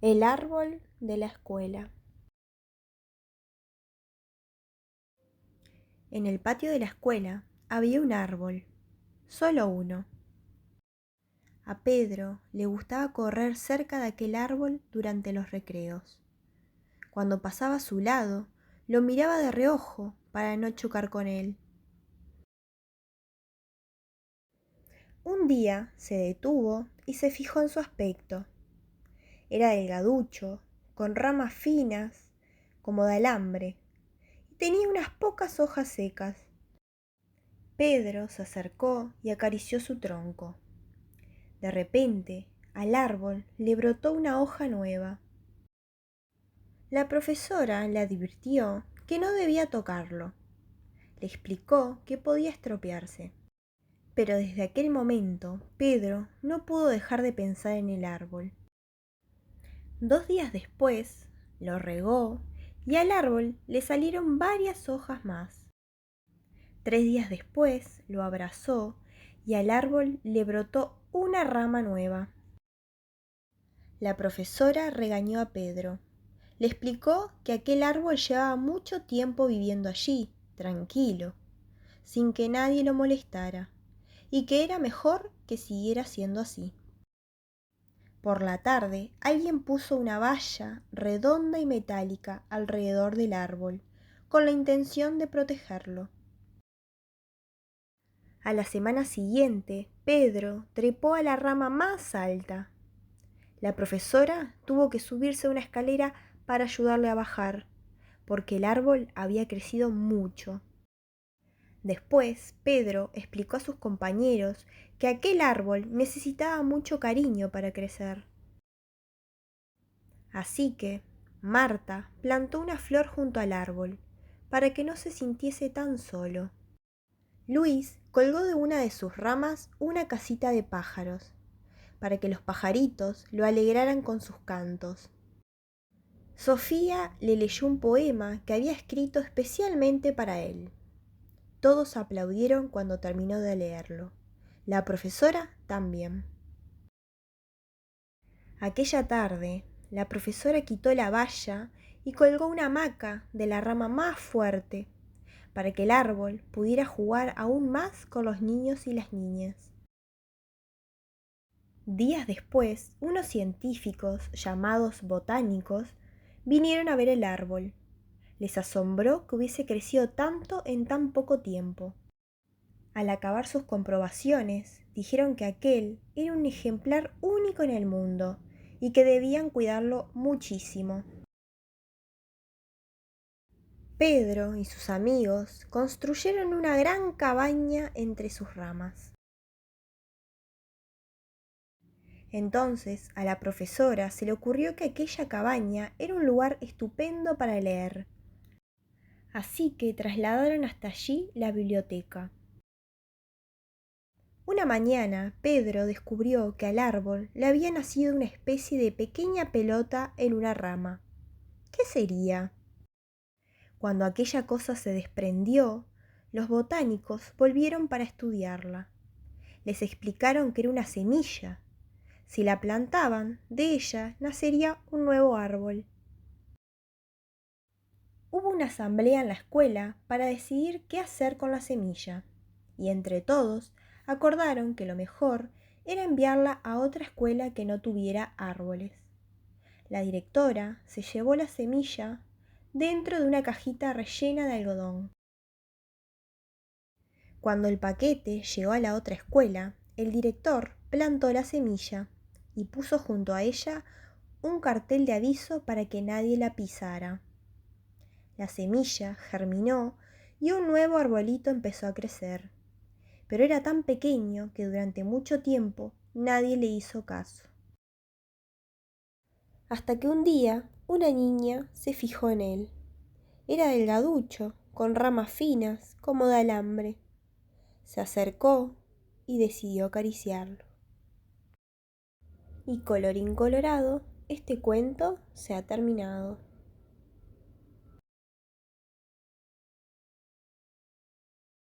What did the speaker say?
El árbol de la escuela. En el patio de la escuela había un árbol, solo uno. A Pedro le gustaba correr cerca de aquel árbol durante los recreos. Cuando pasaba a su lado, lo miraba de reojo para no chocar con él. Un día se detuvo y se fijó en su aspecto. Era delgaducho, con ramas finas, como de alambre, y tenía unas pocas hojas secas. Pedro se acercó y acarició su tronco. De repente, al árbol le brotó una hoja nueva. La profesora le advirtió que no debía tocarlo. Le explicó que podía estropearse. Pero desde aquel momento, Pedro no pudo dejar de pensar en el árbol. 2 días después, lo regó y al árbol le salieron varias hojas más. 3 días después, lo abrazó y al árbol le brotó una rama nueva. La profesora regañó a Pedro. Le explicó que aquel árbol llevaba mucho tiempo viviendo allí, tranquilo, sin que nadie lo molestara, y que era mejor que siguiera siendo así. Por la tarde, alguien puso una valla redonda y metálica alrededor del árbol, con la intención de protegerlo. A la semana siguiente, Pedro trepó a la rama más alta. La profesora tuvo que subirse a una escalera para ayudarle a bajar, porque el árbol había crecido mucho. Después, Pedro explicó a sus compañeros que aquel árbol necesitaba mucho cariño para crecer. Así que Marta plantó una flor junto al árbol, para que no se sintiese tan solo. Luis colgó de una de sus ramas una casita de pájaros, para que los pajaritos lo alegraran con sus cantos. Sofía le leyó un poema que había escrito especialmente para él. Todos aplaudieron cuando terminó de leerlo. La profesora también. Aquella tarde, la profesora quitó la valla y colgó una hamaca de la rama más fuerte, para que el árbol pudiera jugar aún más con los niños y las niñas. Días después, unos científicos llamados botánicos vinieron a ver el árbol. Les asombró que hubiese crecido tanto en tan poco tiempo. Al acabar sus comprobaciones, dijeron que aquel era un ejemplar único en el mundo y que debían cuidarlo muchísimo. Pedro y sus amigos construyeron una gran cabaña entre sus ramas. Entonces a la profesora se le ocurrió que aquella cabaña era un lugar estupendo para leer. Así que trasladaron hasta allí la biblioteca. Una mañana, Pedro descubrió que al árbol le había nacido una especie de pequeña pelota en una rama. ¿Qué sería? Cuando aquella cosa se desprendió, los botánicos volvieron para estudiarla. Les explicaron que era una semilla. Si la plantaban, de ella nacería un nuevo árbol. Hubo una asamblea en la escuela para decidir qué hacer con la semilla, y entre todos acordaron que lo mejor era enviarla a otra escuela que no tuviera árboles. La directora se llevó la semilla dentro de una cajita rellena de algodón. Cuando el paquete llegó a la otra escuela, el director plantó la semilla y puso junto a ella un cartel de aviso para que nadie la pisara. La semilla germinó y un nuevo arbolito empezó a crecer, pero era tan pequeño que durante mucho tiempo nadie le hizo caso. Hasta que un día una niña se fijó en él. Era delgaducho, con ramas finas como de alambre. Se acercó y decidió acariciarlo. Y colorín colorado, este cuento se ha terminado.